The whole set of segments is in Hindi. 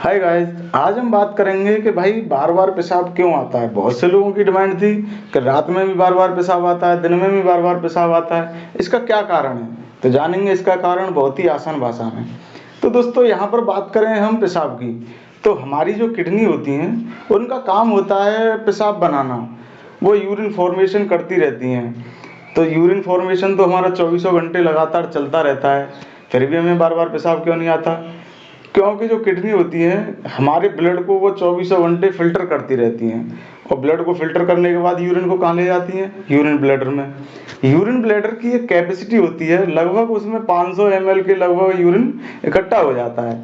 हाय गाइस, आज हम बात करेंगे कि भाई बार बार पेशाब क्यों आता है। बहुत से लोगों की डिमांड थी कि रात में भी बार बार पेशाब आता है, दिन में भी बार बार पेशाब आता है। इसका क्या कारण है? तो जानेंगे इसका कारण बहुत ही आसान भाषा में। तो दोस्तों, यहाँ पर बात करें हम पेशाब की, तो हमारी जो किडनी होती हैं उनका काम होता है पेशाब बनाना। वो यूरिन फॉर्मेशन करती रहती हैं। तो यूरिन फॉर्मेशन तो हमारा चौबीसों घंटे लगातार चलता रहता है, फिर भी हमें बार बार पेशाब क्यों नहीं आता? क्योंकि जो किडनी होती है हमारे ब्लड को वो चौबीसों घंटे फिल्टर करती रहती हैं। और ब्लड को फिल्टर करने के बाद यूरिन को कहाँ ले जाती हैं? यूरिन ब्लैडर में। यूरिन ब्लैडर की एक कैपेसिटी होती है, लगभग उसमें 500 ml के लगभग यूरिन इकट्ठा हो जाता है।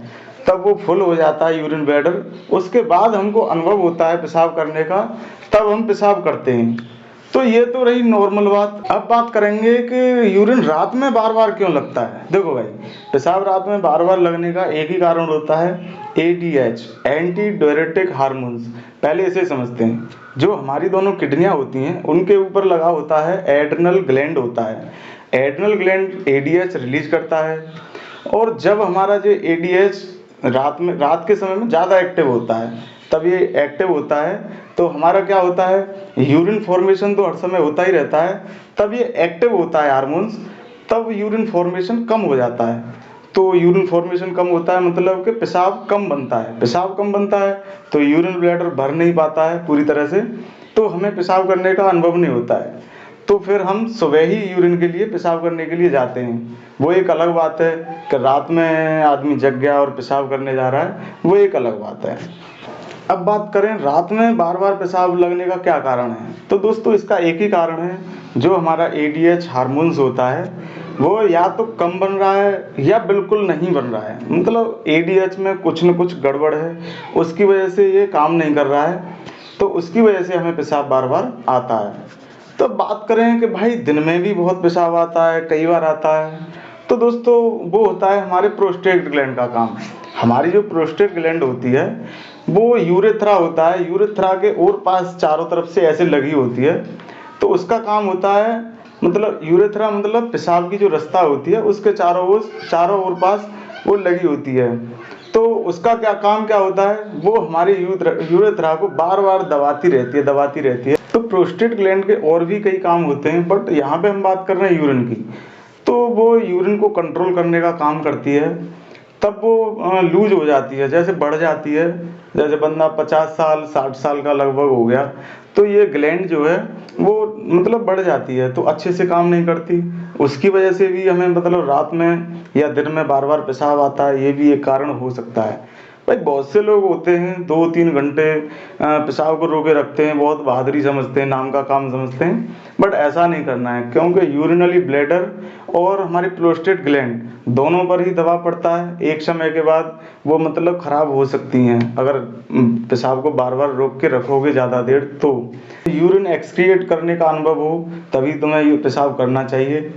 तब वो फुल हो जाता है यूरिन ब्लैडर। उसके बाद हमको अनुभव होता है पेशाब करने का, तब हम पेशाब करते हैं। तो ये तो रही नॉर्मल बात। अब बात करेंगे कि यूरिन रात में बार बार क्यों लगता है। देखो भाई, पेशाब रात में बार बार लगने का एक ही कारण होता है, एडीएच, एंटी डायरेटिक हार्मोन्स। पहले इसे समझते हैं। जो हमारी दोनों किडनियां होती हैं उनके ऊपर लगा होता है एड्रिनल ग्लैंड होता है। एड्रिनल ग्लैंड एडीएच रिलीज करता है। और जब हमारा जो एडीएच रात के समय में ज़्यादा एक्टिव होता है, तब ये एक्टिव होता है, तो हमारा क्या होता है, यूरिन फॉर्मेशन तो हर समय होता ही रहता है। तब ये एक्टिव होता है हार्मोन्स, तब यूरिन फॉर्मेशन कम हो जाता है। तो यूरिन फॉर्मेशन कम होता है मतलब कि पेशाब कम बनता है। पेशाब कम बनता है तो यूरिन ब्लैडर भर नहीं पाता है पूरी तरह से, तो हमें पेशाब करने का अनुभव नहीं होता है। तो फिर हम सुबह ही यूरिन के लिए, पेशाब करने के लिए जाते हैं। वो एक अलग बात है कि रात में आदमी जग गया और पेशाब करने जा रहा है, वो एक अलग बात है। अब बात करें रात में बार बार पेशाब लगने का क्या कारण है, तो दोस्तों इसका एक ही कारण है, जो हमारा एडीएच हार्मोन्स होता है वो या तो कम बन रहा है या बिल्कुल नहीं बन रहा है। मतलब एडीएच में कुछ न कुछ गड़बड़ है, उसकी वजह से ये काम नहीं कर रहा है, तो उसकी वजह से हमें पेशाब बार बार आता है। तो बात करें कि भाई दिन में भी बहुत पेशाब आता है, कई बार आता है, तो दोस्तों वो होता है हमारे प्रोस्टेट ग्लैंड का काम। हमारी जो प्रोस्टेट ग्लैंड होती है वो यूरेथ्रा होता है, यूरेथ्रा के और पास चारों तरफ से ऐसे लगी होती है। तो उसका काम होता है, मतलब यूरेथ्रा मतलब पेशाब की जो रास्ता होती है उसके चारों ओर पास वो लगी होती है। तो उसका क्या काम क्या होता है, वो हमारे यूरेथ्रा को बार बार दबाती रहती है। तो प्रोस्टेट ग्लैंड के और भी कई काम होते हैं, बट यहाँ पे हम बात कर रहे हैं यूरिन की। तो वो यूरिन को कंट्रोल करने का काम करती है। तब वो लूज हो जाती है, जैसे बढ़ जाती है। जैसे बंदा 50 साल 60 साल का लगभग हो गया, तो ये ग्लैंड जो है वो मतलब बढ़ जाती है, तो अच्छे से काम नहीं करती। उसकी वजह से भी हमें मतलब रात में या दिन में बार बार पेशाब आता है, ये भी एक कारण हो सकता है। भाई बहुत से लोग होते हैं 2-3 घंटे पेशाब को रोके रखते हैं, बहुत बहादुरी समझते हैं, नाम का काम समझते हैं, बट ऐसा नहीं करना है। क्योंकि यूरिनरी ब्लैडर और हमारी प्रोस्टेट ग्लैंड दोनों पर ही दबाव पड़ता है। एक समय के बाद वो मतलब खराब हो सकती हैं अगर पेशाब को बार बार रोक के रखोगे ज़्यादा देर। तो यूरिन एक्सक्रिएट करने का अनुभव हो तभी तुम्हें ये पेशाब करना चाहिए,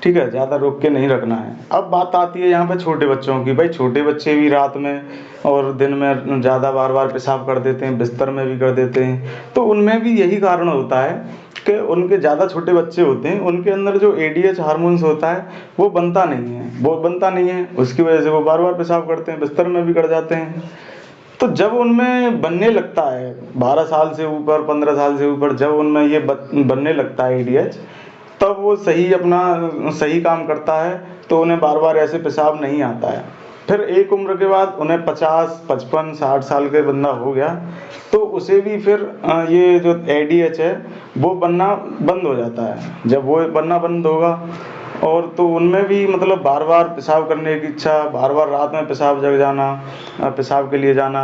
ठीक है, ज़्यादा रोक के नहीं रखना है। अब बात आती है यहाँ पे छोटे बच्चों की। भाई छोटे बच्चे भी रात में और दिन में ज़्यादा बार बार पेशाब कर देते हैं, बिस्तर में भी कर देते हैं। तो उनमें भी यही कारण होता है कि उनके ज़्यादा छोटे बच्चे होते हैं, उनके अंदर जो एडीएच हार्मोन्स होता है वो बनता नहीं है, उसकी वजह से वो बार बार पेशाब करते हैं, बिस्तर में भी कर जाते हैं। तो जब उनमें बनने लगता है 12 साल से ऊपर, 15 साल से ऊपर, जब उनमें ये बनने लगता है एडीएच, तब वो सही काम करता है, तो उन्हें बार बार ऐसे पेशाब नहीं आता है। फिर एक उम्र के बाद उन्हें 50 55 60 साल के बंदा हो गया, तो उसे भी फिर ये जो एडीएच है वो बनना बंद हो जाता है। जब वो बनना बंद होगा और तो उनमें भी मतलब बार बार पेशाब करने की इच्छा, बार बार रात में पेशाब जग जाना, पेशाब के लिए जाना,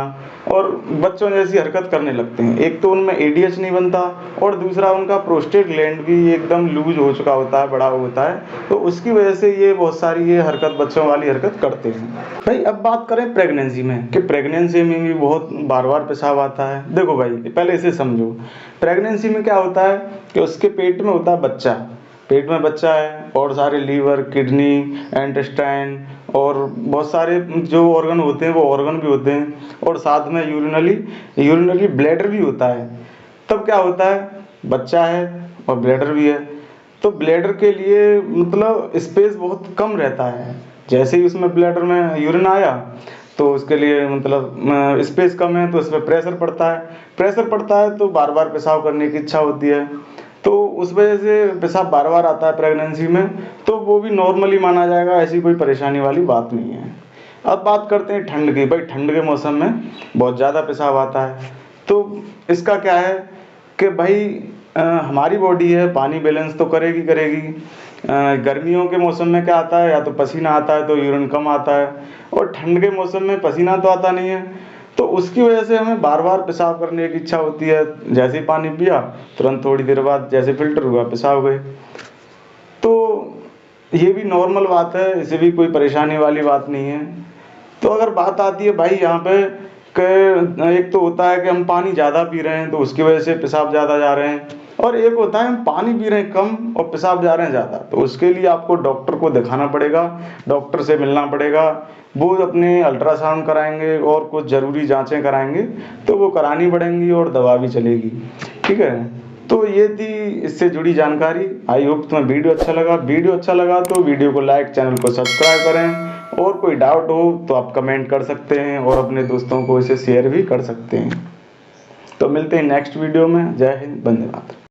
और बच्चों जैसी हरकत करने लगते हैं। एक तो उनमें एडीएच नहीं बनता, और दूसरा उनका प्रोस्टेट ग्लैंड भी एकदम लूज हो चुका होता है, बड़ा होता है, तो उसकी वजह से ये बहुत सारी ये हरकत, बच्चों वाली हरकत करते हैं। भाई अब बात करें प्रेगनेंसी में, कि प्रेगनेंसी में भी बहुत बार बार पेशाब आता है। देखो भाई पहले इसे समझो। प्रेगनेंसी में क्या होता है कि उसके पेट में होता है बच्चा, पेट में बच्चा है, और सारे लीवर, किडनी, इंटेस्टाइन और बहुत सारे जो ऑर्गन होते हैं वो ऑर्गन भी होते हैं, और साथ में यूरिनरी ब्लैडर भी होता है। तब क्या होता है, बच्चा है और ब्लैडर भी है, तो ब्लैडर के लिए मतलब स्पेस बहुत कम रहता है। जैसे ही उसमें ब्लैडर में यूरिन आया, तो उसके लिए मतलब स्पेस कम है तो उसमें प्रेशर पड़ता है तो बार बार पेशाब करने की इच्छा होती है, तो उस वजह से पेशाब बार बार आता है प्रेगनेंसी में, तो वो भी नॉर्मली माना जाएगा, ऐसी कोई परेशानी वाली बात नहीं है। अब बात करते हैं ठंड की। भाई ठंड के मौसम में बहुत ज़्यादा पेशाब आता है, तो इसका क्या है कि भाई हमारी बॉडी है पानी बैलेंस तो करेगी। गर्मियों के मौसम में क्या आता है, या तो पसीना आता है तो यूरिन कम आता है, और ठंड के मौसम में पसीना तो आता नहीं है, तो उसकी वजह से हमें बार बार पेशाब करने की इच्छा होती है। जैसे ही पानी पिया तुरंत थोड़ी देर बाद जैसे फिल्टर हुआ पेशाब गए। तो ये भी नॉर्मल बात है, इसे भी कोई परेशानी वाली बात नहीं है। तो अगर बात आती है भाई यहाँ पे कि एक तो होता है कि हम पानी ज़्यादा पी रहे हैं तो उसकी वजह से पेशाब ज़्यादा जा रहे हैं, और एक होता है हम पानी पी रहे हैं कम और पेशाब जा रहे हैं ज़्यादा, तो उसके लिए आपको डॉक्टर को दिखाना पड़ेगा, डॉक्टर से मिलना पड़ेगा। वो अपने अल्ट्रासाउंड कराएंगे और कुछ ज़रूरी जांचें कराएंगे, तो वो करानी पड़ेंगी और दवा भी चलेगी। ठीक है, तो ये थी इससे जुड़ी जानकारी। आई होप तुम्हें वीडियो अच्छा लगा तो वीडियो को लाइक, चैनल को सब्सक्राइब करें, और कोई डाउट हो तो आप कमेंट कर सकते हैं और अपने दोस्तों को इसे शेयर भी कर सकते हैं। तो मिलते हैं नेक्स्ट वीडियो में। जय हिंद, वंदे मातरम।